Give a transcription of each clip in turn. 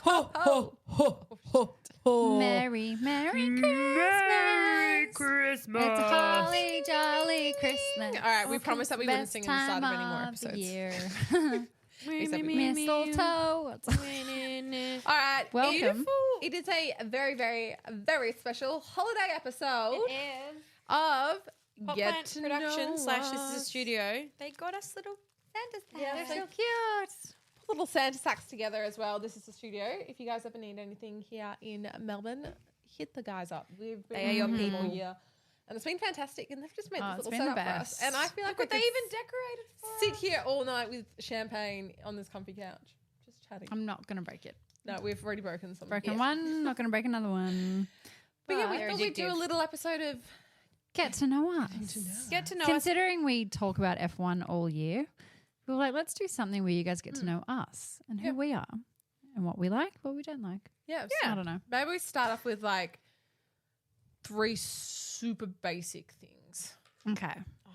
ho, ho, ho, ho, ho. Merry Christmas. Merry Christmas. It's a holly jolly Christmas. All right, we promised that we wouldn't Best sing at the start of any more time the episodes. year. Except we- Mistletoe. All right, Welcome. It is a very, very, very special holiday episode is. of Pop Get Plant to Production Know / this is a Us. studio. They got us little Santa's Yeah, They're so so cute. little Santa sacks together as well. This is the studio. If you guys ever need anything here in Melbourne, hit the guys up. We've been They are your here people. all year. And it's been fantastic. And they've just made Oh, this it's little been the setup for us. best. And I feel like Look what we they could even decorated for sit us. here all night with champagne on this comfy couch. Just chatting. I'm not going to break it. No, we've already broken some. Broken Yeah. one, not going to break another one. But yeah, we They're thought we'd do a addictive. little episode of Get to know us. Get to know us. Considering we talk about F1 all year, we were like, let's do something where you guys get to know us and who we are and what we like, what we don't like. yeah. I don't know. Maybe we start off with like 3 super basic things. Okay. Oh,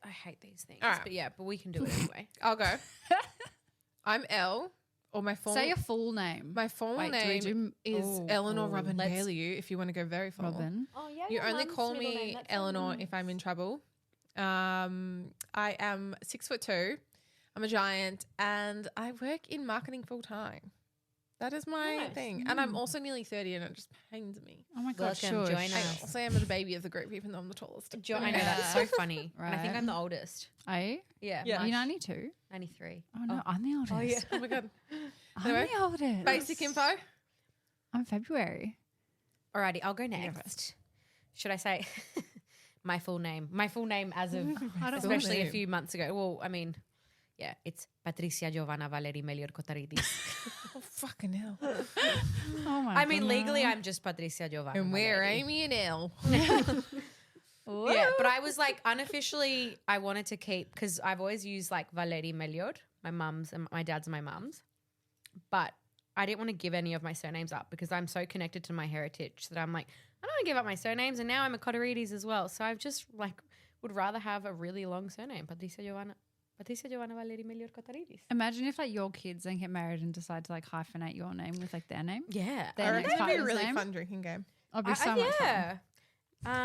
I hate these things. All right. But yeah, but we can do it anyway. I'll go. I'm Elle, or my full Say your full name. my full Wait, do we name do- is Oh, Eleanor oh, Robin let's- Bailey. If you want to go very formal, Robin. Oh yeah. you only call me Eleanor if I'm in trouble. I am 6'2". I'm a giant, and I work in marketing full time. That is my Nice. thing, and I'm also nearly 30, and it just pains me. Oh my God, Welcome, sure. join I us. also am the baby of the group, even though I'm the tallest. I know that's so funny. And I think Right. I'm the oldest. Are you? Yeah. Yeah. Are you 92? 93. Oh, no, I'm the oldest. Oh yeah. Oh my god! I'm Anyway, the oldest. Basic info. I'm February. Alrighty, I'll go next. Should I say my full name? My full name as of especially a name. few months ago. Well, I mean, yeah, it's Patricia Giovanna Valeri Melior Cotaridis. Oh fucking hell! Oh my I mean, legally, I'm just Patricia Giovanna. And we're Valeri. Amy and Elle. Yeah, but I was like unofficially, I wanted to keep because I've always used like Valeri Melior, my mum's and my dad's and my mum's, but I didn't want to give any of my surnames up because I'm so connected to my heritage that I'm like, I don't want to give up my surnames, and now I'm a Cotaridis as well. So I've just like would rather have a really long surname, Patricia Giovanna Valeri Melior Cotaridis. Imagine if like your kids then get married and decide to like hyphenate your name with like their name. Yeah, Their I next reckon it'd be a partner's really name. fun drinking game. It'll be so much fun. yeah.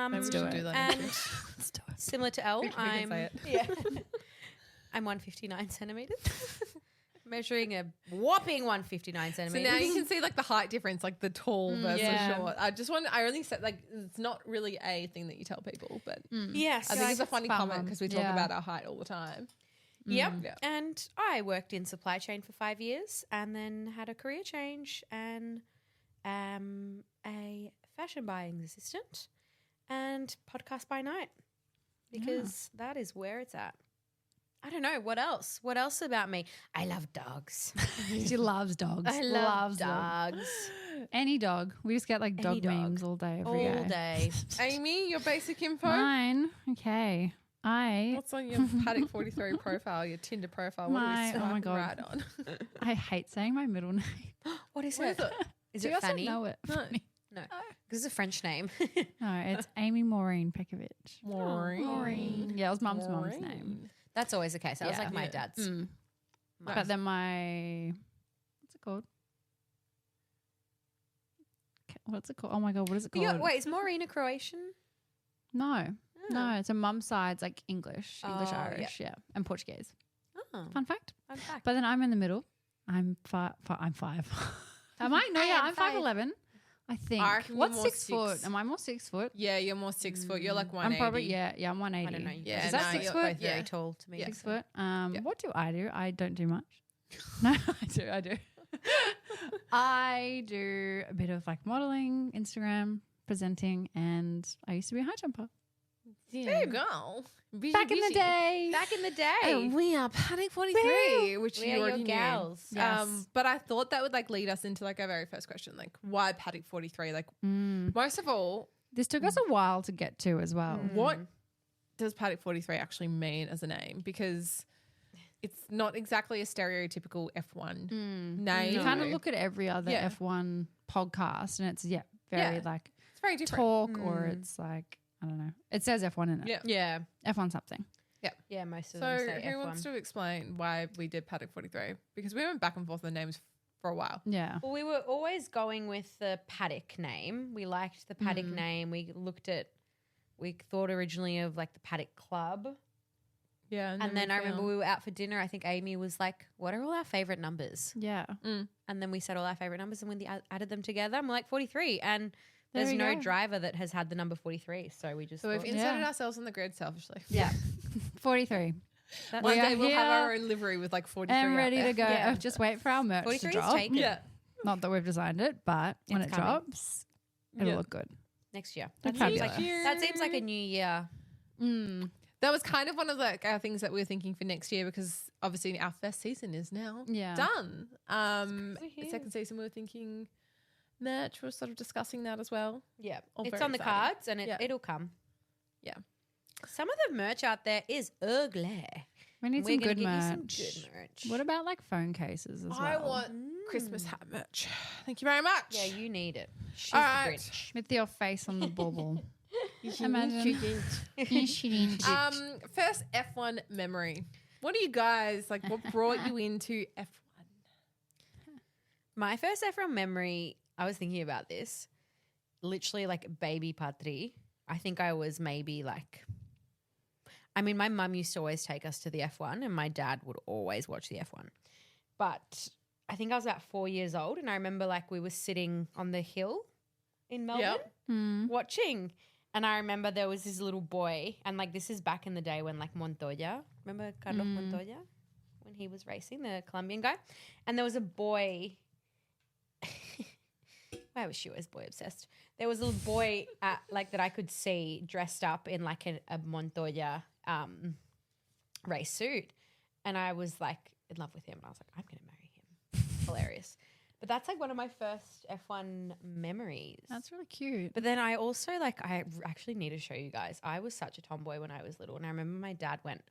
Maybe we do should it. do that. And Let's do it. similar to Elle, We can I'm say it. yeah, I'm 159 centimeters, measuring a whopping 159 So centimeters. now you can see like the height difference, like the tall versus yeah. short. I only said like it's not really a thing that you tell people, but Yes, I think it's a funny fun comment one. because we talk Yeah. about our height all the time. Yep. Yeah. And I worked in supply chain for 5 years and then had a career change and am a fashion buying assistant and podcast by night because that is where it's at. I don't know. What else? What else about me? I love dogs. She loves dogs. I love Loves them. dogs Any dog. We just get like dog dog. memes all day, every day. all day. Amy, your basic info. Mine. Okay. What's on your Paddock 43 profile, your Tinder profile? What My- are we oh my swiping God. right on? I hate saying my middle name. What is What it? is it? Is Do it you also Fanny? know it? No. Funny. No, because it's a French name. No, it's Amy Maureen Pekovic. Maureen. Yeah, it was mum's name. That's always the case. That was Yeah. like my Yeah. dad's. But then what's it called? What's it called? Oh my God, what is it called? Wait, is Maureen a Croatian? No. No, it's a mum's side's like English, Oh, Irish, yeah, and Portuguese. Oh, Fun fact. I'm back. But then I'm in the middle. I'm five. I'm 5. Am I? No, I yeah, am I'm 5. 5'11". I think. I reckon you're What's more 6 6. foot? Am I more 6 foot? Yeah, you're more 6 foot. You're like 180. I'm probably I'm 180. I don't know. Yeah, Is that no, 6 you're foot? both Very yeah. tall to me. Yeah. 6 foot. Yeah. What do? I don't do much. No, I do. I do a bit of like modeling, Instagram, presenting, and I used to be a high jumper. There you go. Busy, Back in the busy. day. Back in the day. And we are Paddock 43, which We you are your already knew. gals. Yes. But I thought that would like lead us into like our very first question, like why Paddock 43? Like most of all, This took us a while to get to as well. what does Paddock 43 actually mean as a name? Because it's not exactly a stereotypical F1 name. You kind of look at every other Yeah. F1 podcast and it's very Yeah. like It's very different. talk or it's like, I don't know. It says F1 in it. Yeah. Yeah. F1 something. Yeah, most of So them say who F1. wants to explain why we did Paddock 43? Because we went back and forth on the names for a while. Yeah. Well, we were always going with the paddock name. We liked the paddock name. We thought originally of like the Paddock Club. Yeah. And then I remember we were out for dinner. I think Amy was like, what are all our favorite numbers? Yeah. And then we said all our favorite numbers and when we added them together, I'm like 43. And There there's we no go. driver that has had the number 43. So we just So we've thought, inserted Yeah. ourselves on the grid selfishly. yeah. 43. That's One We are day we'll have here our own livery with like 43 And out ready there. to go. Yeah. Just wait for our merch to 43 is drop. taken. Yeah. Not that we've designed it, but when It's it coming. drops, it'll Yeah. look good. Next year. That's That seems, fabulous. that seems like a new year. That was kind of one of the our things that we were thinking for next year because obviously our first season is now Yeah. done. crazy The here. second season we were thinking merch. We were sort of discussing that as well. Yeah. All It's very on the exciting. cards and Yeah. it'll come. Yeah. Some of the merch out there is ugly. We need We're some gonna good get you merch. some good merch. What about like phone cases as well? I want Christmas hat merch. Thank you very much. Yeah, you need it. She's All the right. Grinch. with your face on the bubble. Imagine. First F1 memory. What do you guys like? What brought you into F1? My first F1 memory, I was thinking about this. Literally like baby Patri. I think I was maybe like, I mean, my mum used to always take us to the F1 and my dad would always watch the F1. But I think I was about 4 years old and I remember like we were sitting on the hill in Melbourne watching. And I remember there was this little boy and like this is back in the day when like Montoya, remember Carlos Montoya? When he was racing, the Colombian guy. And there was a boy. Why was she always boy obsessed? There was a little boy like that I could see dressed up in like a Montoya race suit. And I was like in love with him. And I was like, I'm going to marry him. Hilarious. But that's like one of my first F1 memories. That's really cute. But then I also like, I actually need to show you guys. I was such a tomboy when I was little. And I remember my dad went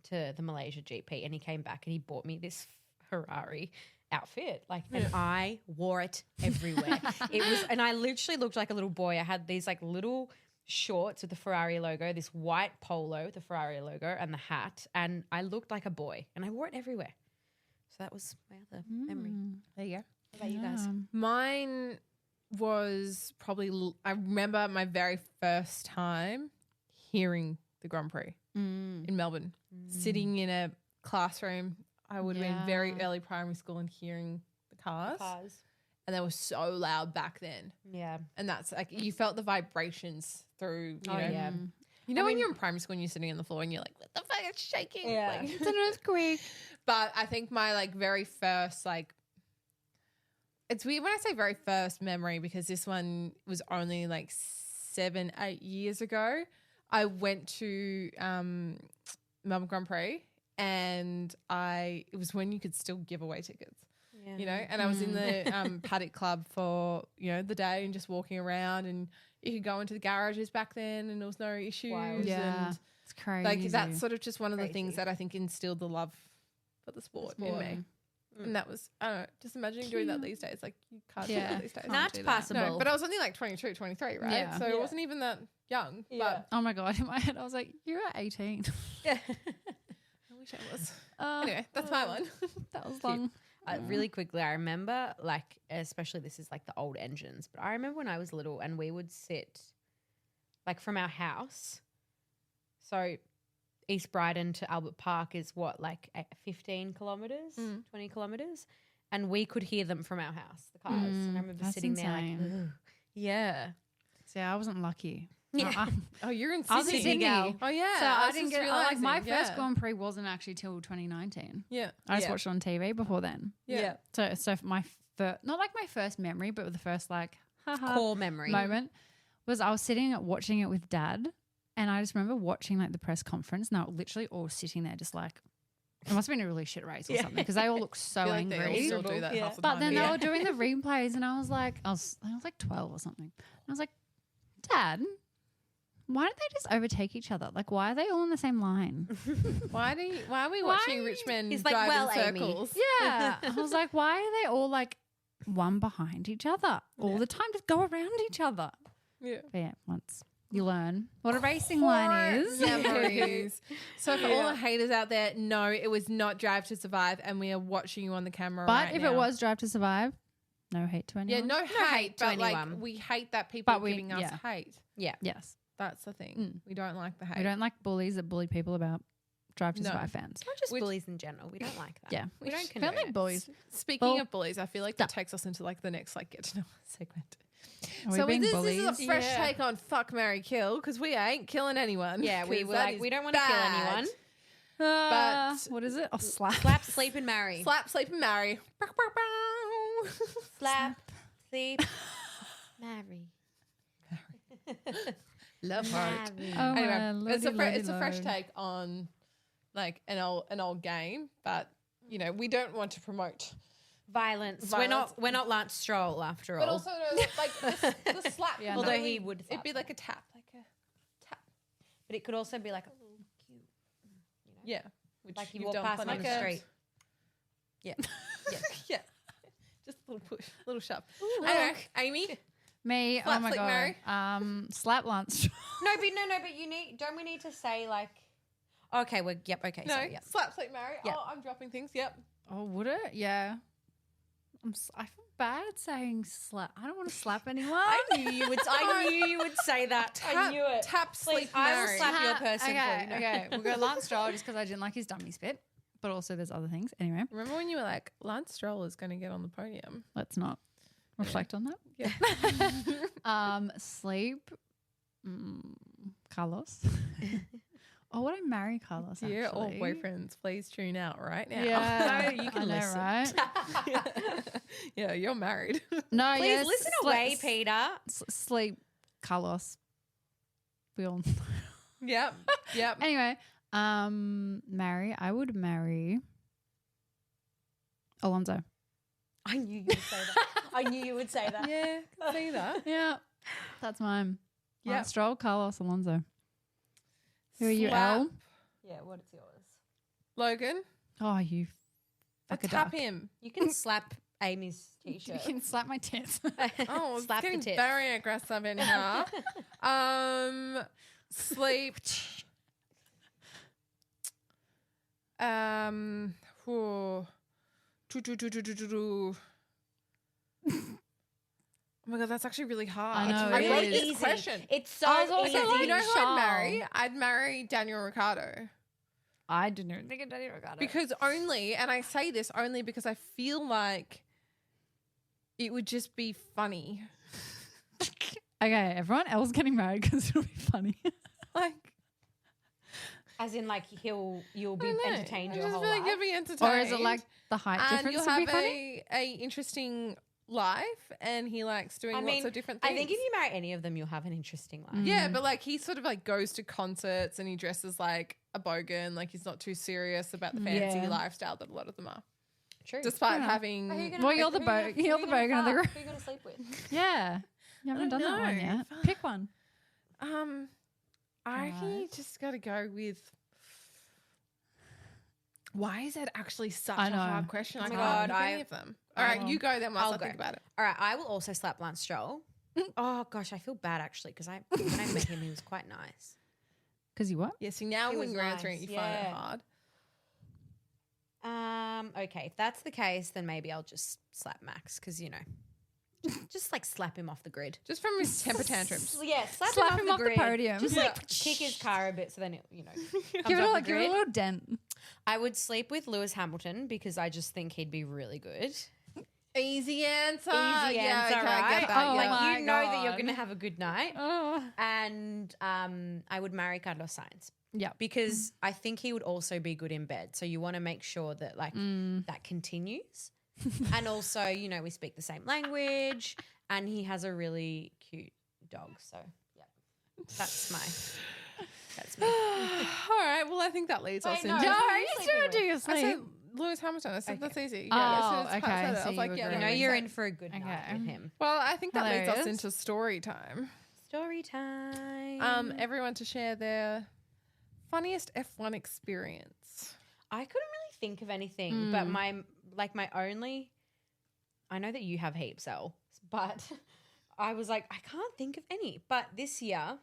to the Malaysia GP and he came back and he bought me this Ferrari outfit. Like, and I wore it everywhere. And I literally looked like a little boy. I had these like little shorts with the Ferrari logo, this white polo with the Ferrari logo and the hat. And I looked like a boy and I wore it everywhere. So that was my other memory. There you go. What about you guys? Mine was probably, I remember my very first time hearing the Grand Prix in Melbourne, sitting in a classroom. I would have been very early primary school and hearing the cars. And they were so loud back then. Yeah. And that's like, you felt the vibrations through, you know. yeah. You know when you're in primary school and you're sitting on the floor and you're like, what the fuck, it's shaking. Yeah. Like, It's an earthquake. but I think my like very first like, it's weird when I say very first memory because this one was only like 7-8 years ago. I went to Melbourne Grand Prix and it was when you could still give away tickets, you know, and I was in the paddock club for, you know, the day and just walking around and you could go into the garages back then and there was no issues. Wild. Yeah. And It's crazy. like that's sort of just one of the Crazy. things that I think instilled the love for the sport, in me. And that was, I don't know, just imagining doing that these days. Like you can't do that these days. Not do that. possible. No, but I was only like 22, 23, right? Yeah. So it wasn't even that young. But Oh my God. In my head, I was like, you're at 18. Yeah. I wish I was. Uh, Anyway, that's my one. That was long. Really quickly, I remember like, especially this is like the old engines, but I remember when I was little and we would sit like from our house. So East Brighton to Albert Park is what, like 15 kilometres, 20 kilometres? And we could hear them from our house, the cars. And I remember that's sitting there insane. like, ugh. Yeah. See, I wasn't lucky. Yeah. Oh, you're in I was in Sydney. Sydney. Oh, yeah. So I was didn't just get like my realising, first yeah. Grand Prix wasn't actually till 2019. Yeah. I just Yeah. watched it on TV before then. Yeah. So my not like my first memory, but the first like Core memory. moment was I was sitting watching it with Dad, and I just remember watching like the press conference, and they were literally all sitting there just like it must have been a really shit race or something because they all look so I feel like they all angry. still do that half the But time. then yeah. they were doing the replays, and I was like, I was like 12 or something. And I was like, Dad, why don't they just overtake each other? Like, why are they all on the same line? Why are we watching rich men He's like, drive well, in Amy. circles? Yeah. I was like, why are they all like one behind each other all the time? Just go around each other. Yeah. But yeah, once you learn what a racing line is. Memories. So for all Yeah. the haters out there, no, it was not Drive to Survive, and we are watching you on the camera. But right if now. it was Drive to Survive, no hate to yeah, anyone. no hate hate, to but like anyone. we hate that people But are we- giving us yeah. hate. Yeah. Yes. That's the thing. We don't like the hate. We don't like bullies that bully people about Drive to No. Survive fans. Not just Which- bullies in general. We don't like that. Yeah. We don't Don't condone like it. bullies. Speaking Well, of bullies, I feel like that takes us into like the next like get to know us segment. Are we So being this bullies? is a fresh Yeah. take on fuck, marry, kill because we ain't killing anyone. Yeah, we 'cause were that like, is we don't want to kill bad. anyone. But- what is it? Oh, slap. Slap, sleep, and marry. Slap, sleep, and marry. Bow, bow, bow. Slap, sleep, marry. Love heart. Marry. Oh, Anyway, my it's a lordy, it's a fresh lordy. take on like an old game, but you know we don't want to promote. Violence. Violence. We're not Lance Stroll after But all. also like the slap. Yeah, Although no, he would it'd slap. be like a tap, like a tap. But it could also be like a little cute. Yeah, which Like you you've walk done past on plenty the of street. times. Yeah. Yeah, just a little push, little shove. Ooh. Anyway, Amy, Me, Slap, oh my sleep, god. marry. Slap Lance. But you need. Don't we need to say like? Okay, we're yep. Okay, no, sorry, yep. slap, sleep, marry. Yeah. Oh, I'm dropping things. Yep. Oh, would it? Yeah. I feel bad saying slap. I don't want to slap anyone. I knew you would. I knew you would say that. I knew it. Tap, Please, sleep, I will marry. slap your person Okay, for you. okay. We'll go Lance Stroll just because I didn't like his dummy spit. But also there's other things. Anyway, Remember when you were like, Lance Stroll is going to get on the podium? let's not reflect on that. Yeah. Sleep. Carlos. Oh, would I marry Carlos? Dear all actually? boyfriends, please tune out right now. Yeah, No, you can I know, listen. right? Yeah, you're married. No, Please yes, listen away, Peter. Sleep, Carlos. We all. Yep. Yep. Anyway, marry. I would marry Alonso. I knew you would say that. I knew you would say that. Yeah, can see that. Yeah, that's mine. Yep. Lance Stroll, Carlos, Alonso. Who are you, Slap Al? Yeah, what is yours? Logan. Oh, you I fucker tap duck. him. You can slap Amy's You t-shirt. can slap my tits. Oh, it's slap the getting tits. very aggressive in here. Sleep. Whew. Oh my god, that's actually really hard. I know, I it wrote is. this Easy. question. It's so I was also easy. like, You know who I'd Charles. marry? I'd marry Daniel Ricciardo. I didn't even think of Danny Ricciardo. Because only, and I say this only because I feel like it would just be funny. Okay, everyone else getting married because it'll be funny. Like, As in, like you'll be I don't know. entertained I your just whole feel like life. you'll be entertained. Or is it like the height and difference you'll would be have funny? a interesting life, and he likes doing I lots mean, of different things. I think if you marry any of them, you'll have an interesting life. yeah, but like he sort of like goes to concerts and he dresses like a bogan, like he's not too serious about the fancy Yeah. literal that a lot of them are, True. despite Yeah. having. Well, you're the you're the bogan of the group. Who are you going to sleep with? Yeah. You haven't don't done that one know. yet. Pick one. I reckon you Right. just got to go with. Why is that actually such I a know. hard question? Oh I my can't God, pick any of them. All right, will. you go then. Whilst I'll I think go. about it. All right, I will also slap Lance Stroll. Oh gosh, I feel bad actually because when I met him, he was quite nice. Because you what? Yeah. See, now It when was you're answering it, nice, you find it yeah. hard. Okay, if that's the case, then maybe I'll just slap Max because just like slap him off the grid. Just from his temper tantrums. Yeah, Slap him off the grid. podium. Just Yeah. like kick his car a bit, so then it, comes Give it, off the give it a grid. little dent. I would sleep with Lewis Hamilton because I just think he'd be really good. Easy answer. Easy yeah, answer, okay, right? I get that. Oh yeah. Like my you know that you're God. going to have a good night. Oh. And I would marry Carlos Sainz Yeah. because I think he would also be good in bed. So you want to make sure that like that continues. And also, we speak the same language and he has a really cute dog. So yeah, that's me. All right. Well, I think that leads us Wait, no. into. No, who are you you still sleeping do your I said sleep. Lewis Hamilton. I said that's easy. Oh, as soon as Pat okay, said it, I so was you like, would yeah, go that You know makes you're sense. in for a good night Okay. with him. Well, I think that leads us Hilarious. into story time. Story time. Everyone to share their funniest F1 experience. I couldn't really think of anything, but my only, I know that you have heaps, Elle, but I was like, I can't think of any. But this year,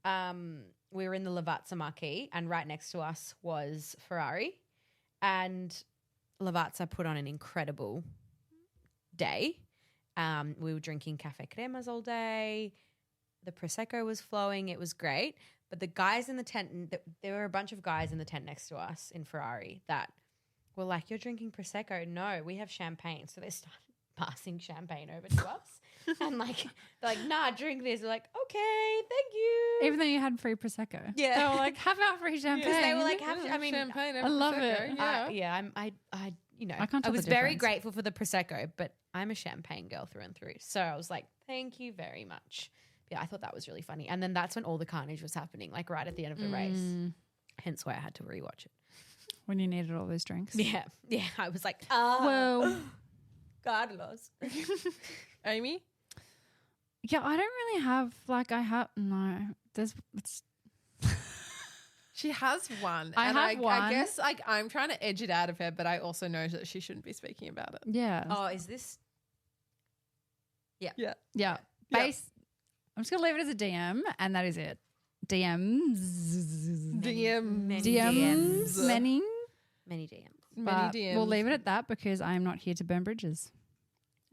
we were in the Lavazza Marquee, and right next to us was Ferrari, and Lavazza put on an incredible day. We were drinking cafe cremas all day. The prosecco was flowing. It was great. But the guys in the tent, there were a bunch of guys in the tent next to us in Ferrari that were like, "You're drinking prosecco." No, we have champagne. So they started passing champagne over to us, and like they're like, "Nah, drink this." We're like, "Okay, thank you." Even though you had free prosecco, Yeah. they were like, "Have our free champagne." Because they were like, I mean, champagne. I love Prosecco, it. Yeah. yeah, I you know, I can't tell the was very difference. grateful for the prosecco, but I'm a champagne girl through and through. So I was like, thank you very much. Yeah, I thought that was really funny. And then that's when all the carnage was happening, like right at the end of the race. Hence why I had to rewatch it. When you needed all those drinks. Yeah, yeah. I was like, Well, Carlos. Amy? yeah, I don't really have no. It's She has one. I and have one. I guess like I'm trying to edge it out of her, but I also know that she shouldn't be speaking about it. yeah. Oh, is this? Yeah. Yeah. Base. I'm just gonna leave it as a DM, and that is it. DMs. DMs. DMs. Many. Many DMs. But DMs. we'll leave it at that because I am not here to burn bridges,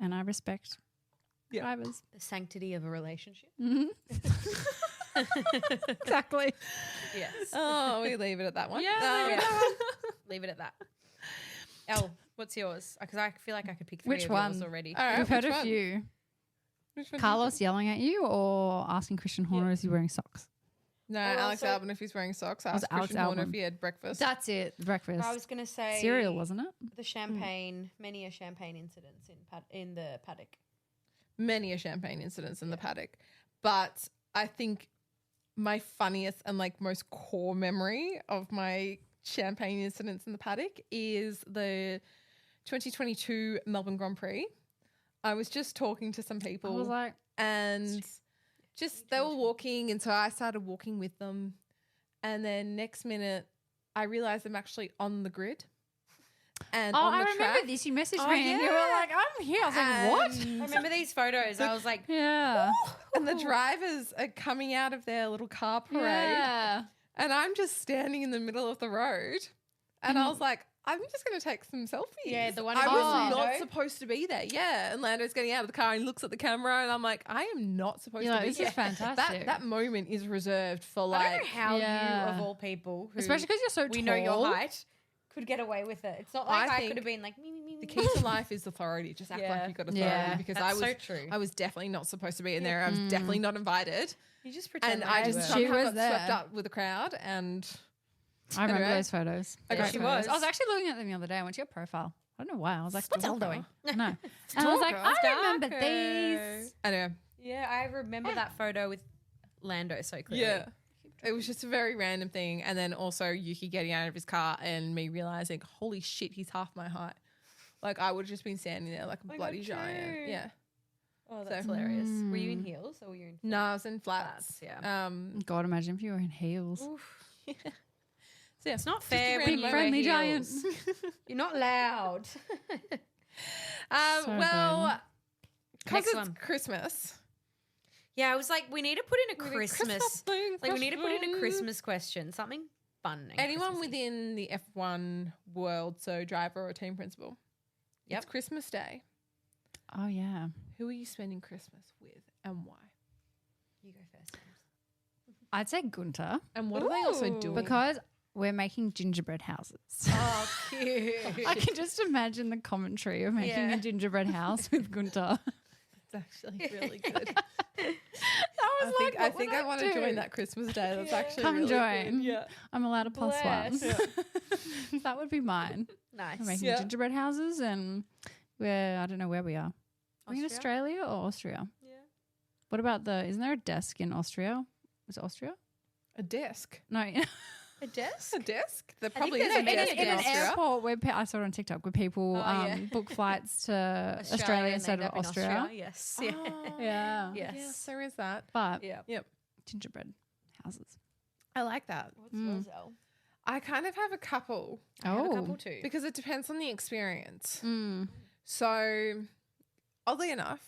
and I respect Yeah. drivers. The sanctity of a relationship. Exactly. Yes. Oh, we leave it at that one. Yeah, Leave it at that. Elle, what's yours? Because I feel like I could pick three Which of yours one? already. All right, We've heard which a one? few. Which one? Carlos yelling at you or asking Christian Horner is he wearing socks? No, Oh, Alex also- Albon if he's wearing socks. was Ask Alex Christian Horner Albon. if he had breakfast. That's it. Breakfast. I was going to say Cereal, wasn't it? the champagne, many a champagne incidents in the paddock. Many a champagne incidents in the paddock. But I think my funniest and like most core memory of my champagne incidents in the paddock is the 2022 Melbourne Grand Prix. I was just talking to some I people was like, and just they were walking, and so I started walking with them. And then next minute, I realized I'm actually on the grid. And oh, on I the remember track. this. You messaged Oh, me and you were yeah. like, I'm here. I was like, what? And- I remember these photos. I was like, Yeah. And the drivers are coming out of their little car parade. Yeah. And I'm just standing in the middle of the road. And I was like, I'm just going to take some selfies. Yeah, the one I in was Orlando. not supposed to be there. Yeah. And Lando's getting out of the car and looks at the camera. And I'm like, I am not supposed You're to like, be this here. is fantastic. That moment is reserved for I like. don't know how Yeah. you, of all people, who Especially because you're so we tall. know your height, could get away with it. It's not like I I think could have been like, me. The key to life is authority. Just act Yeah. like you got authority. Yeah. Because That's I was so true. I was definitely not supposed to be in there. I was definitely not invited. You just pretend And like I you just were. She somehow was got swept there. up with the crowd. And I remember Anyway. those photos. Yeah, Great she photos. was. I was actually looking at them the other day. I went to your profile. I don't know why. I was like, what's Elle Stalker. doing? No. And I was like, I remember Stalker. these. anyway. Yeah, I remember that photo with Lando so clearly. Yeah. It was just a very random thing. And then also Yuki getting out of his car and me realizing, holy shit, he's half my height. Like I would have just been standing there like a my bloody God, giant. true. Yeah. Oh, that's So- hilarious. Were you in heels or were you in? No, I was in flats. Flats, God, imagine if you were in heels. So yeah, It's not just a fair when random you Big wear friendly heels. giant. You're not loud. So well, because Next it's one. Christmas. Yeah, I was like, we need to put in a We need Christmas. thing, Like, we need to put in a question. Christmas question, something fun. and Anyone Christmassy. within the F1 world, so driver or team principal. Yep. It's Christmas Day. Oh, yeah. Who are you spending Christmas with and why? You go first. James. I'd say Gunter And what are they also Ooh. doing? because we're making gingerbread houses. Oh, cute. I can just imagine the commentary of making Yeah. a gingerbread house with Gunter. it's actually really good. I think I want to join that Christmas Day. That's actually Come really join. Good. Yeah. I'm allowed a plus one. Bless. That would be mine. Nice. We're making Yeah. gingerbread houses and I don't know where we are. Are we in Australia or Austria? Yeah. What about isn't there a desk in Austria? Is it Austria? A desk. No. A desk? A desk? There think probably there's is a a desk desk in in an Austria. airport where I saw it on TikTok where people Oh, yeah. book flights to Australia and instead end of up in Austria. Yes. Oh, Yeah. Yes. Yes, there is that. But Yeah. Yep. gingerbread houses. I like that. What's yours, Elle? I kind of have a couple I have a couple too. because it depends on the experience. Mm. So, oddly enough,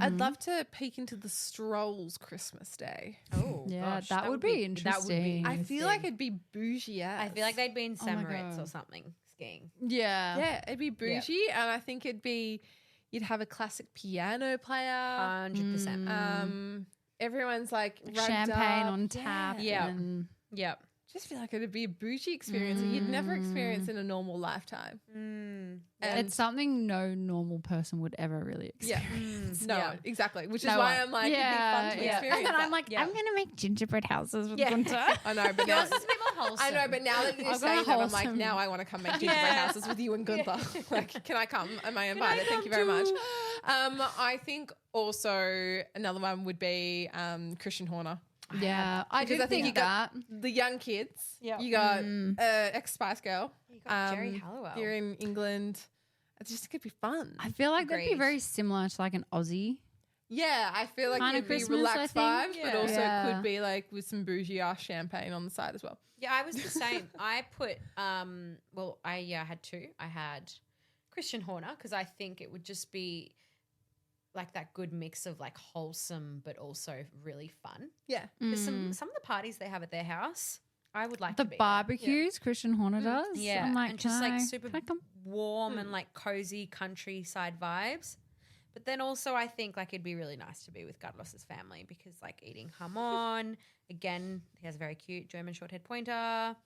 I'd love to peek into the Strolls Christmas Day. Oh, Yeah, gosh, that would be That would be interesting. I feel like it'd be bougie. I feel like they'd be in Oh my St. Moritz God. or something skiing. Yeah. yeah, it'd be bougie, and I think you'd have a classic piano player. 100%. Everyone's like rugged Champagne up. on tap. Yeah. And Yep. Just feel like it'd be a bougie experience that you'd never experience in a normal lifetime. Mm. And it's something no normal person would ever really yeah, experience. no, Yeah. exactly. Which is No why one. I'm like, it'd be fun to yeah. experience. And then that. I'm like, Yeah. I'm going to make gingerbread houses with Yeah. Gunter. I know, but now, Yours is a bit more wholesome. I know, but now that you're I've got saying a that, I'm like, wholesome- now I want to come make gingerbread Yeah. houses with you and Gunther. Like, can I come? Am I invited? Thank you come very much. too? I think also another one would be Christian Horner. Yeah, I Because do I think think you got- that. The young kids. Yeah. You got ex Spice Girl. You got Jerry Halliwell. Here in England. It just could be fun. I feel like that'd be Agreed. very similar to like an Aussie. Yeah, I feel like Kinda it'd be Christmas, relaxed I vibes, think. but Yeah. also Yeah. it could be like with some bougie ass champagne on the side as well. Yeah, I was the same. I put I had two. I had Christian Horner because I think it would just be like that good mix of like wholesome but also really fun. Yeah. There's some of the parties they have at their house, I would like The to be there. barbecues Christian Horner does. Yeah, I'm like, and just can like I- super can I come? warm and like cozy countryside vibes. But then also I think like it'd be really nice to be with Carlos's family because like eating jamon, again, he has a very cute German short-haired pointer.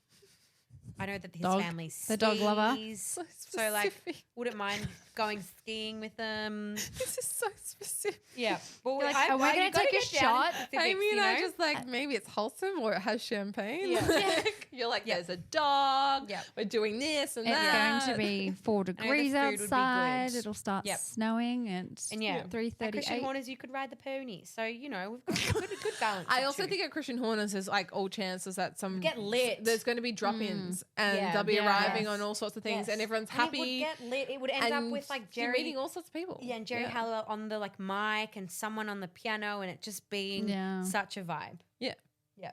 I know that his Dog. family The dog lover. skis, So so like specific. wouldn't mind going skiing with them. This is so specific. Yeah, well, You're like, are we gonna take a shot? I mean, I just like maybe it's wholesome or it has champagne. Yeah. Like, you're like, there's a dog. Yeah. We're doing this and It's that. going to be 4 degrees food would be outside. good. It'll start Yep. snowing at and yeah, at Christian 3:38. Horners you could ride the pony. So you know we've got a good balance. I of also two. think at Christian Horners there's like all chances that some Get lit. There's going to be drop-ins and Yeah. they'll be Yeah. arriving Yes. on all sorts of things Yes. and everyone's And happy. It would get lit. It would end up and with like you're Jerry. meeting all sorts of people. Yeah, and Jerry Halliwell on the like mic and someone on the piano and it just being Yeah. such a vibe. Yeah. Yeah.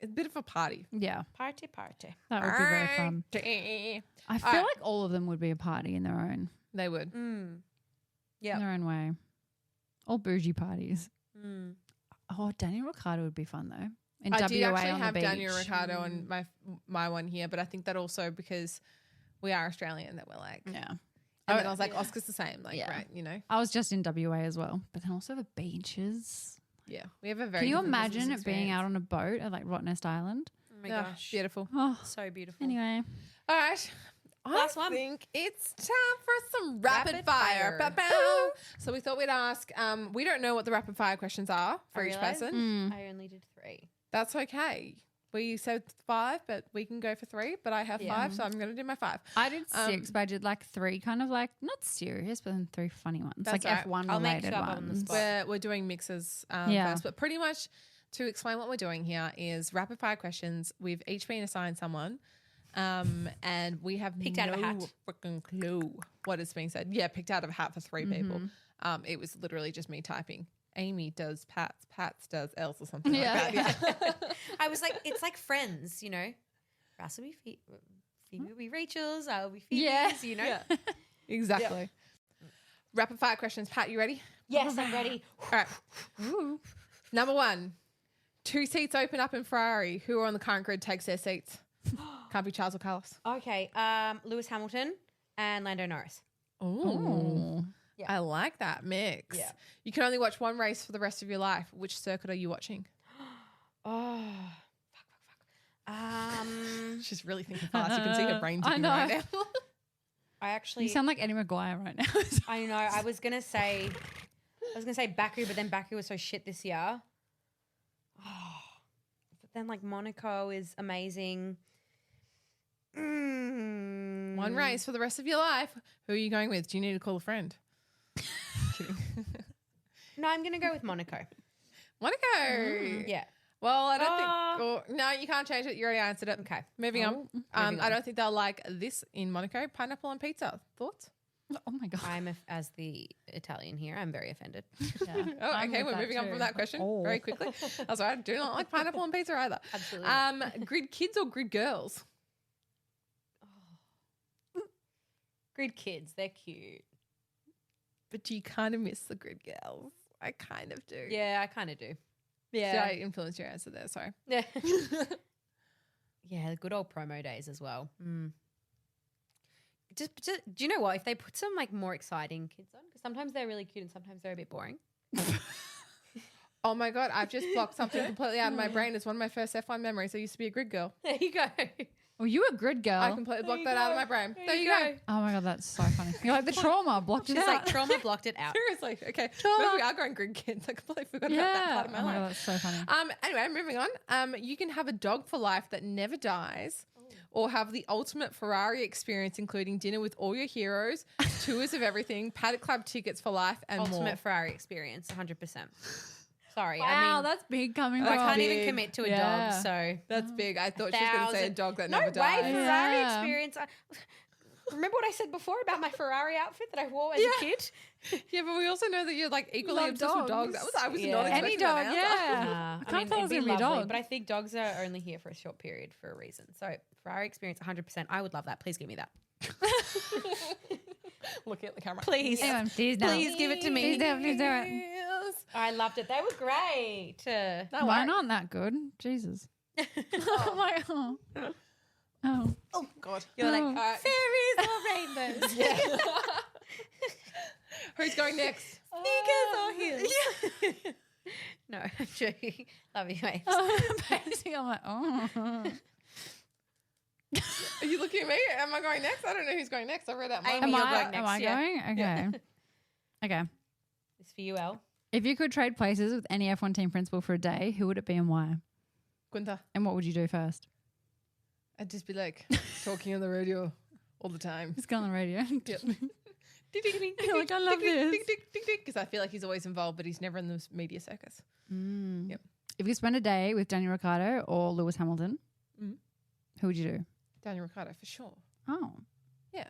It's a bit of a party. Yeah, Party. that would be very fun. Party. I feel Alright. like all of them would be a party in their own They would. Mm. in their own way. All bougie parties. Mm. Oh, Daniel Ricciardo would be fun though. In I WA did actually on have the beach. Daniel Ricciardo on my one here, but I think that also because we are Australian that we're like, Yeah. and then I was like, Oscar's the same, like, Yeah. right, you know, I was just in WA as well, but then also the beaches. yeah, we have a very. Can you different imagine Christmas it being experience. out on a boat at like Rottnest Island? Oh my Yeah, gosh. beautiful. Oh, So beautiful. anyway. All right. Last I one. think it's time for some rapid Rapid fire. fire. Ba-bow. So we thought we'd ask. We don't know what the rapid fire questions are for I each realised. person. I only did 3. That's okay. We said 5, but we can go for 3. But I have Yeah. 5, so I'm going to do my 5. I did 6, but I did like 3 kind of like not serious, but then 3 funny ones. That's like all right. F1 I'll make related sure I'm on the ones. spot. We're doing mixes Yeah. first, but pretty much to explain what we're doing here is rapid fire questions. We've each been assigned someone, and we have Picked no out of a hat. freaking clue what is being said. Yeah, picked out of a hat for 3 people. Mm-hmm. It was literally just me typing. Amy does Pats, Pats does Els or something Yeah. like that. Yeah. I was like, it's like Friends, you know. Ross will be Phoebe will be Rachel's, I'll be Phoebe's, Yeah. you know. Yeah. Exactly. Rapid fire questions. Pat, you ready? Yes, I'm ready. All right. Number 1. 2 seats open up in Ferrari. Who are on the current grid takes their seats? Can't be Charles or Carlos. Okay, Lewis Hamilton and Lando Norris. Ooh. Yeah. I like that mix. Yeah. You can only watch one race for the rest of your life. Which circuit are you watching? Oh, fuck. She's really thinking fast. You can see her brain I ticking know. right now. I actually, You sound like Eddie Maguire right now. I know. I was gonna say Baku, but then Baku was so shit this year. Oh, but then like Monaco is amazing. One race for the rest of your life. Who are you going with? Do you need to call a friend? Kidding. No, I'm gonna go with Monaco. Monaco. Yeah. Well, I don't think. No, you can't change it. You already answered it. Okay. Moving on. Moving I on. don't think they'll like this in Monaco. Pineapple on pizza. Thoughts? Oh my god. As the Italian here, I'm very offended. Yeah. Oh, I'm okay. with We're that moving on too. from that question Oh. very quickly. That's right. I do not like pineapple on pizza either. Absolutely. Grid kids or grid girls? Grid kids, they're cute. But you kind of miss the grid girls. I kind of do. Yeah, I kind of do. Did Yeah. I influence your answer there? Sorry. Yeah. Yeah, the good old promo days as well. Just, do you know what? If they put some like more exciting kids on, because sometimes they're really cute and sometimes they're a bit boring. Oh my God, I've just blocked something completely out of my brain. It's one of my first F1 memories. I used to be a grid girl. There you go. Oh, you a grid girl. I completely blocked you that out of go. my brain. There There you you go. go. Oh my God, that's so funny. You're like the trauma blocked it She's out. like trauma blocked it out. Seriously. Okay. Trauma. Maybe we are going grid kids. I completely forgot about that yeah. part of my Oh my life. God, that's so funny. Anyway, moving on. You can have a dog for life that never dies, or have the ultimate Ferrari experience, including dinner with all your heroes, tours of everything, Paddock Club tickets for life, and Ultimate more. Ferrari experience, 100%. Sorry, Wow, I mean, that's big coming I from. can't big. even commit to a Yeah. dog, so That's big. I thought she was going to say a 1,000. dog that no never way, dies. Ferrari Yeah. experience. Remember what I said before about my Ferrari outfit that I wore as a kid? Yeah, but we also know that you're like equally Love obsessed with dogs. dogs. I was Yeah. not Any expecting that dog, answer. yeah. I can't mean, tell it'd us be gonna be lovely, dog. but I think dogs are only here for a short period for a reason. So Ferrari experience, 100%. I would love that. Please give me that. Looking at the camera. Please. Anyone, please no. Please give it to me. Please do it, please do it. Yes. I loved it. They were great. No Mine worries. aren't that good. Jesus. Oh my God. Oh. Oh, God. You're like, Oh. fairies or rainbows. Yeah. Who's going next? Sneakers or heels? No, I'm joking. Love you, mate. Basically, I'm like, oh. Are you looking at me? Am I going next? I don't know who's going next. I read out mine. Amy, Am you're I, going next, am I yeah. going? Okay. Yeah. Okay. It's for you, Elle. If you could trade places with any F1 team principal for a day, who would it be and why? Gunther. And what would you do first? I'd just be like talking on the radio all the time. Just go on the radio. Yep. Like, I love this. Because I feel like he's always involved, but he's never in the media circus. Mm. Yep. If you spend a day with Daniel Ricciardo or Lewis Hamilton, Mhm. who would you do? Daniel Ricciardo, for sure. Oh. Yeah.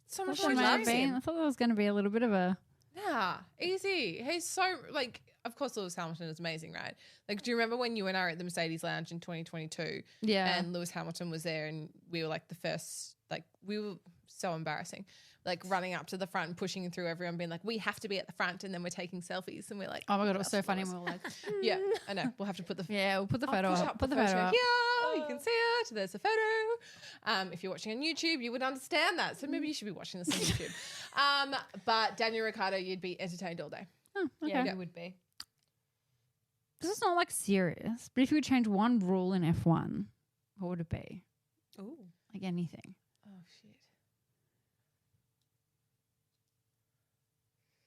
So I much thought, fun. there might have to been- him. I thought there was going to be a little bit of a... Nah, easy. He's so, like, of course, Lewis Hamilton is amazing, right? Like, do you remember when you and I were at the Mercedes Lounge in 2022 Yeah. and Lewis Hamilton was there and we were like the first, like, we were so embarrassing, like running up to the front and pushing through everyone, being like, we have to be at the front, and then we're taking selfies and we're like, Oh my God, it "Who was so else funny. knows?" And we were like, Yeah, I know. We'll have to put the yeah, we'll put the I'll photo push up. up Put the photo photo up. here. You can see it. There's the photo. If you're watching on YouTube, you would understand that. So maybe you should be watching this on YouTube. But Daniel Ricciardo, you'd be entertained all day. Oh, okay. Yeah, you would be. This is not like serious, but if you would change one rule in F1, what would it be? Ooh. Like anything. Oh shit.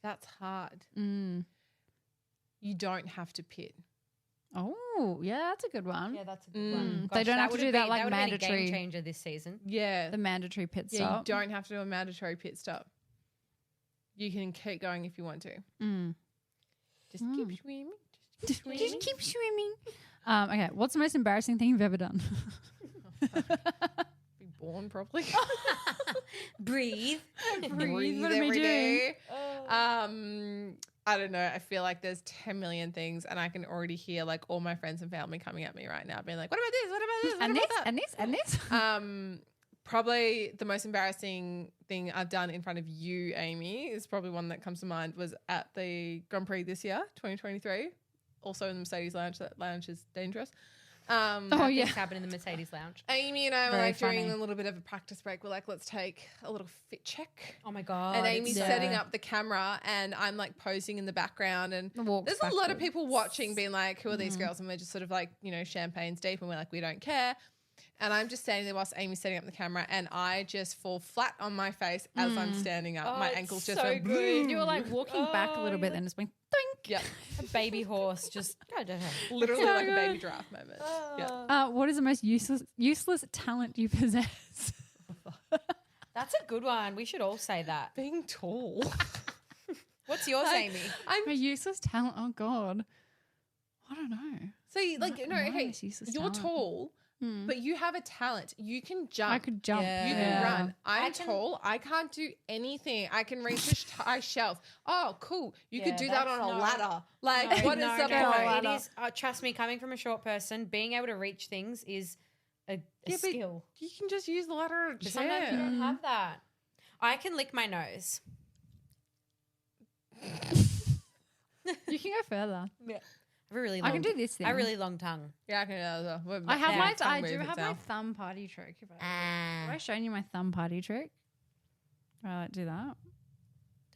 That's hard. Mm. You don't have to pit. Oh, yeah, that's a good one. Yeah, that's a good Mm. one. They don't have to would've do that, been- like, would've been a mandatory- game changer this season. Yeah. The mandatory pit Yeah, stop. you don't have to do a mandatory pit stop. You can keep going if you want to. Mm. Just Mm. keep swimming. Just swimming. keep swimming. Okay, what's the most embarrassing thing you've ever done? Be born properly. Breathe. Breathe. What am I every doing? day. I don't know. I feel like there's 10 million things, and I can already hear like all my friends and family coming at me right now, being like, "What about this? What about this? What And about this, that?" and this, and this. Probably the most embarrassing thing I've done in front of you, Amy, is probably one that comes to mind. Was at the Grand Prix this year, 2023, also in the Mercedes Lounge. That lounge is dangerous. Oh, yeah. Things happen in the Mercedes Lounge. Amy and I were Very like doing funny. a little bit of a practice break. We're like, let's take a little fit check. Oh my god. And Amy's yeah. setting up the camera, and I'm like posing in the background, and Walks there's a lot of backwards. people watching, being like, "Who are these Mm. girls?" And we're just sort of like, champagne's deep, and we're like, we don't care. And I'm just standing there whilst Amy's setting up the camera, and I just fall flat on my face as I'm standing up. Oh, My it's ankles just so went good. boom. You were like walking back a Oh, little bit, you're then just went doink. Yeah, a baby horse just I don't know. literally So like a baby good. giraffe moment. Yeah. What is the most useless talent you possess? That's a good one. We should all say that. Being tall. What's yours, Like, Amy? A useless talent? Oh God, I don't know. So, like, What- no, what hey, is useless you're talent? tall, Hmm. but you have a talent. You can jump. I could jump. Yeah. You can Yeah. run. I'm I can- tall. I can't do anything. I can reach a high shelf. Oh, cool. You Yeah, could do that on that's a no- ladder. Like, No, what is no, the no, point? It is. Trust me, coming from a short person, being able to reach things is a Yeah, but skill. You can just use the ladder or a But sometimes you chair. don't have that. I can lick my nose. go further. I have a really long I can do this thing. a really long tongue. Yeah, I can do that as well. I have Yeah, tongue I do movements have my now. thumb party trick. Have Ah. I shown you my thumb party trick? I like do that.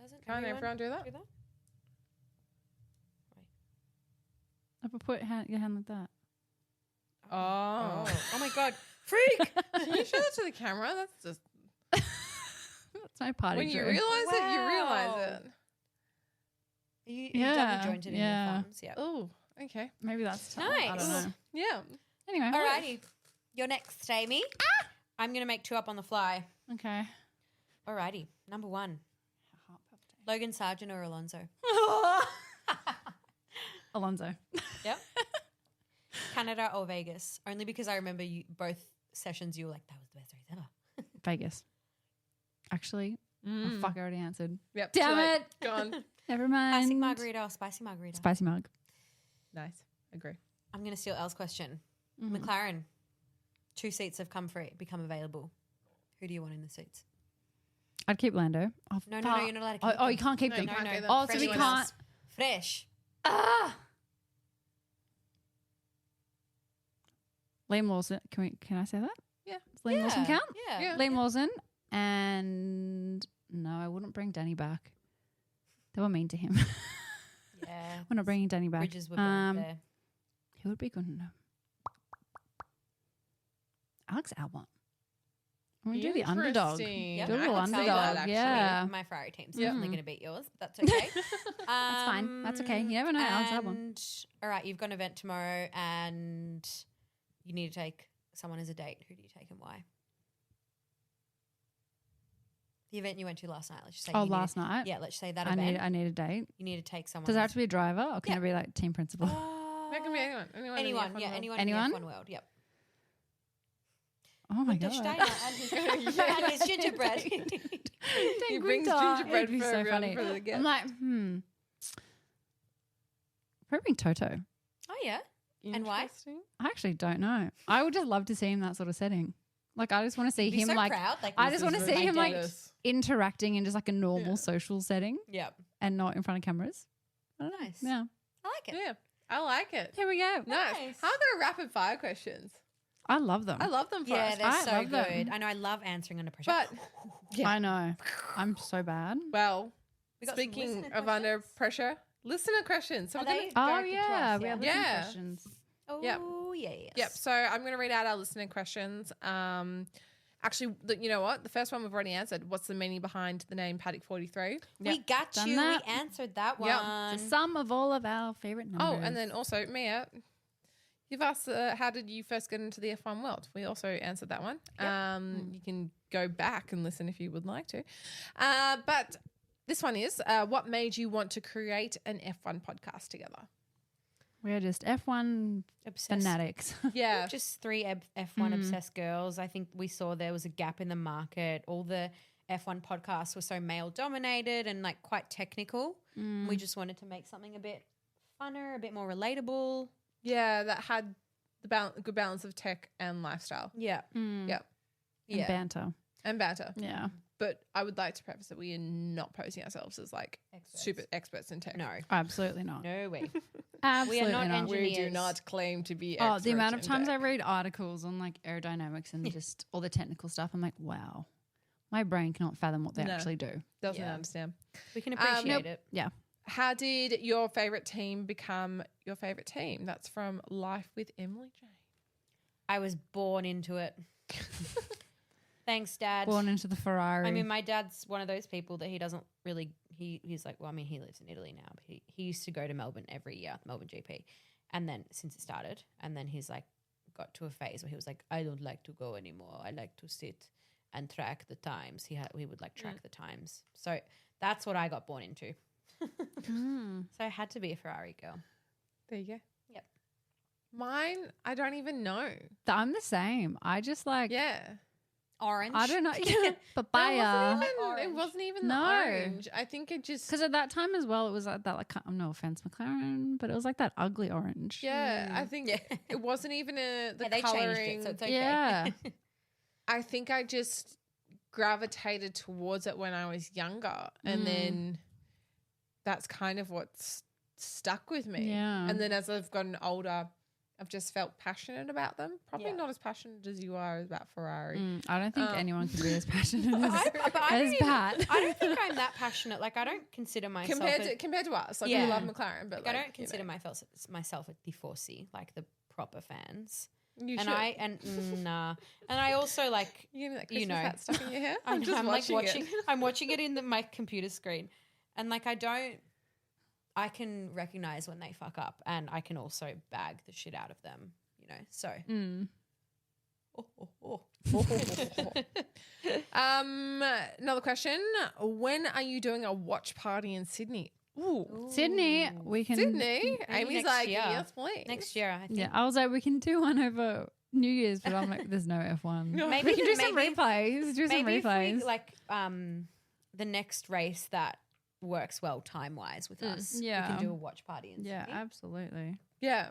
Doesn't Can't everyone do that? I put your hand like that. Oh. Oh my god. Freak. Can you show that to the camera? That's just That's my party when you trick. realize it, you Wow. realize it. You Yeah, double jointed in yeah. your thumbs. Yeah. Oh, okay. Maybe that's tough. I don't Nice. know. Yeah. Anyway. Alrighty. You're next, Amy. I'm going to make 2 up on the fly. Okay. Alrighty. Number 1. Logan Sargent or Alonso? Alonso. Yep. Canada or Vegas? Only because I remember you both sessions you were like, that was the best race ever. Vegas. Actually, oh, fuck, I already answered. Yep. Damn too late. it. Gone. Never mind. Classic margarita or spicy margarita? Spicy mug. Nice. Agree. I'm going to steal Elle's question. Mhm. McLaren, 2 seats have become available. Who do you want in the seats? I'd keep Lando. Oh, No, fuck. you're not allowed to Oh, keep oh, them. you can't keep No, them. you can't no. do that. Oh, so Fresh we ones. can't. Fresh. Ah. Liam Lawson. Can I say that? Yeah. Does Liam Lawson count? Yeah. Yeah. Liam Lawson. And no, I wouldn't bring Danny back. They were mean to him. Yeah. We're not bringing Danny back. Bridges were burned there. Who would be good enough? Alex Albon. We do the underdog. Interesting. Yep. Do a little I can see underdog, that, actually. yeah. My Ferrari team's Yeah. definitely going to beat yours. But that's okay. That's fine. That's okay. You never know, Alex Albon. And all right, you've got an event tomorrow, and you need to take someone as a date. Who do you take and why? The event you went to last night. Let's just say. Oh, you need last to- night? Yeah, let's say that I event. need a date. You need to take someone. Does it have to be a driver or can Yeah. it be like team principal? That can be anyone. Anyone. in the anyone? F1 Yeah, world. anyone. Anyone? In the F1 world. Yep. Oh my Gunther god. Steiner and his, and his gingerbread. He brings Gunther. gingerbread It'd be for so everyone funny. for the gift. I'm like, Probably Toto. Oh yeah. And why? Interesting. I actually don't know. I would just love to see him in that sort of setting. Like I just want to see Be him so like proud. Like I this just is want to my see him date. like interacting in just like a normal Yeah. social setting Yep. and not in front of cameras. I don't know. Nice. Yeah. I like it. Yeah, I like it. Here we go. Nice. Nice. How are the rapid fire questions? I love them. I love them for Yeah, us. they're I so love them. good. I know. I love answering under pressure. But yeah. I know. I'm so bad. Well, We got some speaking listener of under questions. pressure, listener questions. So Are we're gonna, they Oh directed to yeah, us? we have Yeah. listener Yeah. questions. Oh Yep. yes. yep. So I'm going to read out our listener questions. Actually, you know what? The first one we've already answered. What's the meaning behind the name Paddock 43? We got Done you. that. We answered that Yep. one. The sum of all of our favorite numbers. Oh, and then also Mia, you've asked how did you first get into the F1 world? We also answered that one. You can go back and listen if you would like to. But this one is what made you want to create an F1 podcast together? we're just F1 Obsessed. fanatics. Yeah. Just 3 F1 obsessed girls. I think we saw there was a gap in the market. All the F1 podcasts were so male dominated and like quite technical. We just wanted to make something a bit funner, a bit more relatable. Yeah, that had the good balance of tech and lifestyle. Yeah. Yep. And Yeah. banter. And banter. Yeah. But I would like to preface that we are not posing ourselves as like Experts. super experts in tech. No. Absolutely not. No way. Absolutely not not. We do Engineers. not claim to be Oh, experts the amount of in times I tech. read articles on like aerodynamics and just all the technical stuff, I'm like, wow, my brain cannot fathom what they No. actually do. Doesn't Yeah. understand. We can appreciate Nope. it. Yeah. How did your favorite team become your favorite team? That's from Life with Emily Jane. I was born into it. Thanks, Dad. Born into the Ferrari. I mean, my dad's one of those people that he doesn't really. He's like, well, I mean, he lives in Italy now, but he used to go to Melbourne every year, Melbourne GP, and then since it started, and then he's like, got to a phase where he was like, I don't like to go anymore. I like to sit and track the times. He would like track the times. So that's what I got born into. So I had to be a Ferrari girl. There you go. Yep. Mine, I don't even know. I'm the same. I just like, Yeah. Orange. I don't know. No, Papaya. it Orange. wasn't even No. the orange. I think it just Because at that time as well, it was like that, like, no offense, McLaren, but it was like that ugly orange. yeah. I think Yeah. it wasn't even the Yeah, they coloring. changed it, so it's okay. Yeah. I think I just gravitated towards it when I was younger, and then that's kind of what stuck with me. Yeah. And then as I've gotten older, I've just felt passionate about them. Probably Yeah. not as passionate as you are about Ferrari. I don't think anyone can be as passionate But I as don't even- Pat. I don't think I'm that passionate. Like I don't consider myself Compared to us, like Yeah. we love McLaren, but like, I like, don't consider myself a tifosi, like the proper fans. You and should. nah. And I also like You know that you Christmas know. hat stuck in your hair. I know, just I'm like watching it. I'm watching it in my computer screen. And like I can recognize when they fuck up and I can also bag the shit out of them, you know. So Another question. When are you doing a watch party in Sydney? Ooh. Sydney, we can. Sydney? Amy's next like, year. yes, please. next year, I think. Yeah, I was like, we can do one over New Year's, but I'm like, there's no F1. No. Maybe We can do some maybe- replays. Do some Maybe if replays. we like the next race that works well time wise with us. Yeah. We can do a watch party in Yeah, Sydney. absolutely. Yeah.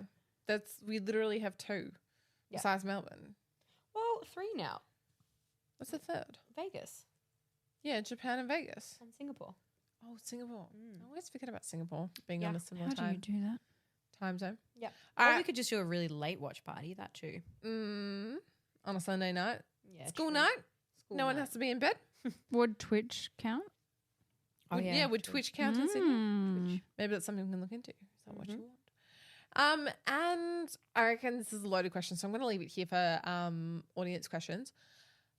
We literally have two Yeah. besides Melbourne. Well, 3 now. What's the third? Vegas Yeah, Japan and Vegas. and Singapore. Oh, Singapore. I always forget about Singapore being Yeah. on a similar How do you do that? time zone. Yeah. All Or we right. could just do a really late watch party, that too. On a Sunday night. Yeah. School true. night. School No one night. has to be in bed. Would Twitch count? Oh, Yeah, would true. Twitch count in Sydney? Mm. Maybe that's something we can look into. Is that what you want? And I reckon this is a loaded question, so I'm going to leave it here for audience questions.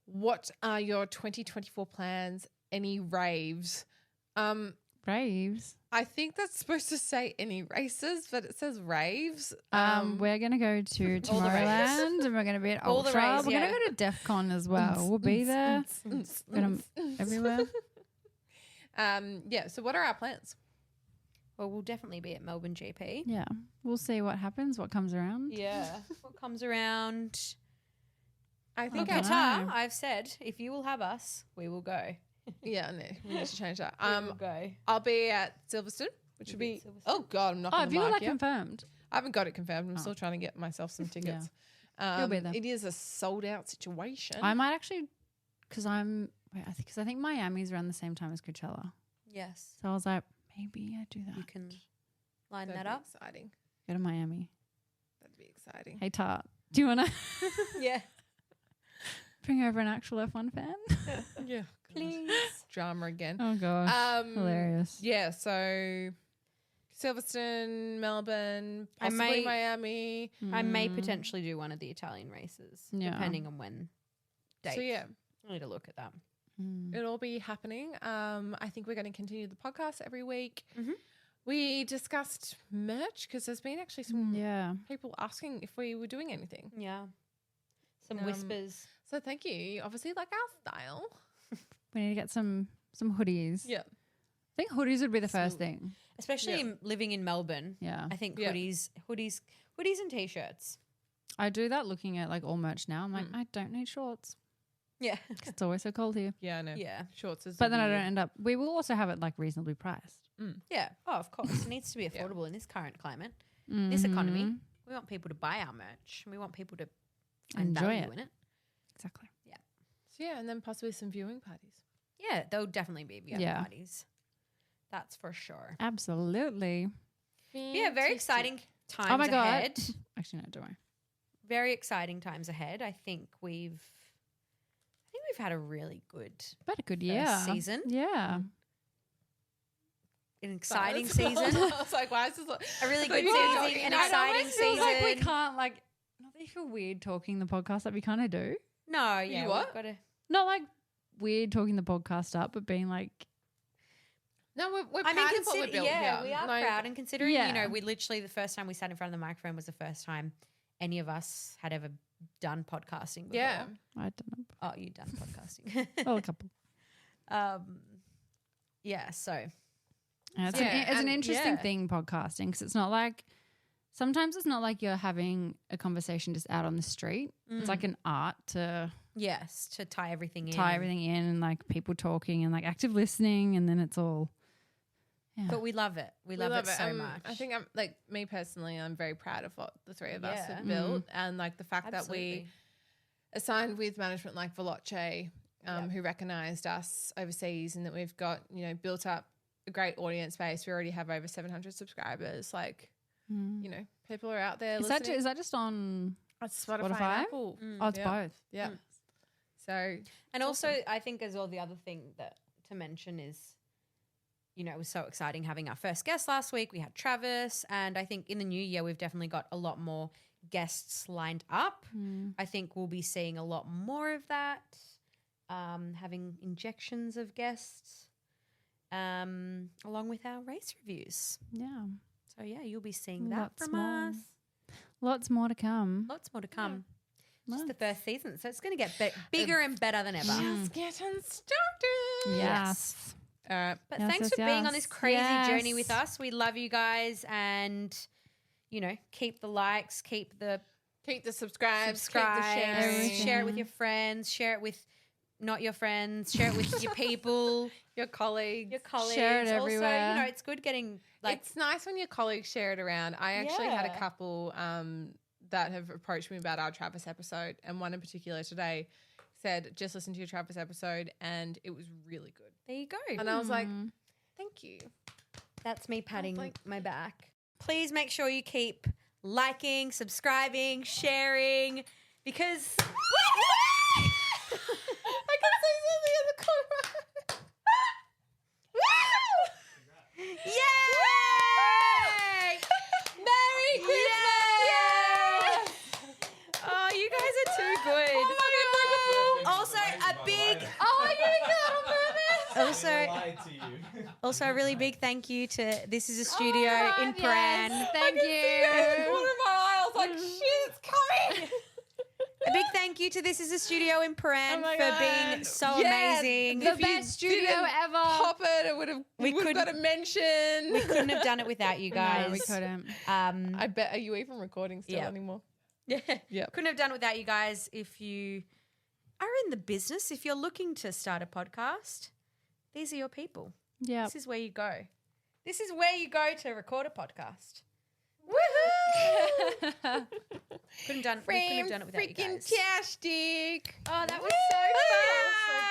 What are your 2024 plans? Any raves? Raves. I think that's supposed to say any races, but it says raves. We're gonna go to All the raves. Tomorrowland, and we're gonna be at All the Ultra. raves, We're yeah. gonna go to DEF CON as well. We'll be there. Gonna everywhere. Yeah. So, what are our plans? Well, we'll definitely be at Melbourne GP. Yeah, we'll see what happens, what comes around. Yeah. What comes around? I In think Okay. Qatar, know. I've said, if you will have us, we will go. yeah, no, we need to change that. We will go. I'll be at Silverstone, which You'll would be be. at Silverstone? Oh God, I'm not. Oh, on have the you mark like yet. confirmed? I haven't got it confirmed. I'm still trying to get myself some tickets. You'll be there. It is a sold out situation. I might actually, because I think Miami's around the same time as Coachella. Yes. So I was like, maybe I do that. You can line That'd that be up. exciting. Go to Miami. That'd be exciting. Hey Tart, do you want to Yeah. bring over an actual F1 fan? Yeah, Please. drama again. Oh gosh, hilarious. Yeah, so Silverstone, Melbourne, I possibly may- Miami. I may potentially do one of the Italian races, Yeah. depending on when dates. So yeah, I need to look at that. Mm. it'll all be happening. I think we're going to continue the podcast every week. Mhm. We discussed merch because there's been actually some Yeah. people asking if we were doing anything. Yeah. Some Um, whispers. So thank you. You obviously like our style. We need to get some hoodies. Yeah. I think hoodies would be the first So- thing. Especially yeah. living in Melbourne. Yeah. I think Yeah. hoodies and t-shirts. I do that looking at like all merch now. I'm like, I don't need shorts. Yeah. 'Cause it's always so cold here. Yeah, I know. Yeah. Shorts is. But then I weird. don't end up. We will also have it like reasonably priced. Yeah. Oh, of course. It needs to be Yeah. affordable in this current climate. This economy. Mhm. We want people to buy our merch. We want people to Enjoy value it. in it. Exactly. So yeah, and then possibly some viewing parties. Yeah, there'll definitely be VIP Yeah. parties. That's for sure. Absolutely. Yeah, very exciting times Oh my God. ahead. Actually, no, don't worry. Very exciting times ahead. I think we've had a really good But a good first year. season. Yeah. An exciting Silence. season. I was like, why is this? A really good you are season. talking. An I know, exciting It feels like we season. can't like. Not that you feel weird talking the podcast that we kind of do. No, yeah. what? We've got to, Not like weird talking the podcast up, but being like, No, we're I mean, proud of what we built. yeah, we are Like, proud. And considering, Yeah. you know, we literally, the first time we sat in front of the microphone was the first time any of us had ever done podcasting before. Yeah. I don't know. Oh, you've done podcasting. Well, a couple. Yeah, so. Yeah, it's, Yeah, it's an and- interesting yeah. thing podcasting because it's not like sometimes it's not like you're having a conversation just out on the street. It's like an art to Yes, to tie everything in. tie everything in and like people talking and like active listening, and then it's all. Yeah. But we love it. We love it so much. I think I'm like me personally. I'm very proud of what the three of us Yeah. have built, and like the fact that we Absolutely. assigned with management like Veloce, Yep. who recognised us overseas, and that we've got built up a great audience base. We already have over 700 subscribers. Like, Mm. you know, people are out there Is listening. that just on? It's Spotify, Spotify? and Apple. Oh, it's Yeah. both. Yeah. Mm. So And also, I think as well, the other thing that to mention is, you know, it was so exciting having our first guest last week. We had Travis, and I think in the new year we've definitely got a lot more guests lined up. Mm. I think we'll be seeing a lot more of that, having injections of guests, along with our race reviews. Yeah. So yeah, you'll be seeing that Lots from more. us. Lots more to come. Lots more to come. Just the Lots. first season, so it's going to get bigger and better than ever. just getting started. Yes. All right. But Yes, thanks yes, for being on yes. this crazy journey with Yes. us. We love you guys, and you know, keep the likes, keep the Keep the subscribes, subscribe, keep the sharing. share it with your friends, share it with not your friends, share it with your people, your colleagues. your colleagues. Share it Also, everywhere. you know, it's good getting like It's nice when your colleagues share it around. I actually had a Yeah. couple that have approached me about our Travis episode, and one in particular today said, just listen to your Travis episode, and it was really good. there you go. And I was like, Mm. thank you. That's me patting thank my back. Please make sure you keep liking, subscribing, sharing, because I can see something in the corner. Yay! Merry Christmas! Oh, you guys are too good. Also, a big, Oh, you didn't get that on purpose? also a really big thank you to This Is a Studio God, in yes. Paran. Thank Corner you. of my eye, I was like, shit, it's coming. A big thank you to This Is a Studio in Paran Oh my for God. being so Yeah, amazing. The If you best studio didn't ever. Pop it, it would have. We We've got a couldn't- mention. We couldn't have done it without you guys. No, we couldn't. I bet. Are you even recording still Yeah. anymore? Yeah. Yep. Couldn't have done it without you guys. If you are in the business, if you're looking to start a podcast, these are your people. Yeah. This is where you go. This is where you go to record a podcast. Woohoo! We couldn't have done it without you guys. Freaking Tastic. Oh, that was so fun.